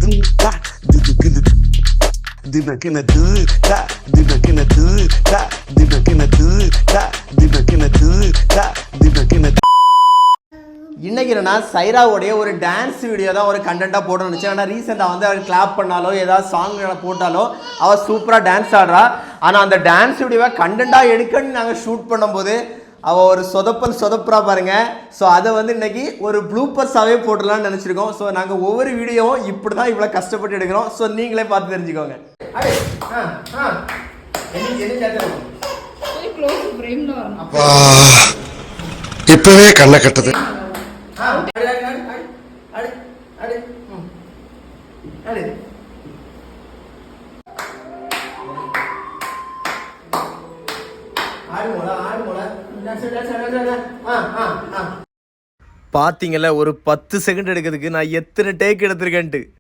இன்னைக்கு என்னன்னா சைராவுடைய ஒரு டான்ஸ் வீடியோ தான் ஒரு கண்டென்ட்டாக போட்டு நினச்சேன். ஆனால் ரீசெண்டாக வந்து அவர் கிளாப் பண்ணாலோ ஏதாவது சாங் போட்டாலோ அவள் சூப்பராக டான்ஸ் ஆடுறா. ஆனால் அந்த டான்ஸ் வீடியோவை கண்டென்ட்டாக எடுக்கன்னு நாங்கள் ஷூட் பண்ணும்போது அவள் ஒரு சொதப்புறா பாருங்க. ஸோ அதை வந்து இன்னைக்கு ஒரு ப்ளூப்பர்ஸாகவே போட்டுடலான்னு நினச்சிருக்கோம். ஸோ நாங்கள் ஒவ்வொரு வீடியோவும் இப்படி தான் இவ்வளோ கஷ்டப்பட்டு எடுக்கிறோம். ஸோ நீங்களே பார்த்து தெரிஞ்சுக்கோங்க. இப்பவே கண்ணை கட்டுது. பாத்தீங்கல்ல ஒரு 10 செகண்ட் எடுக்கிறதுக்கு நான் எத்தனை டேக் எடுத்திருக்கேன்ட்டு.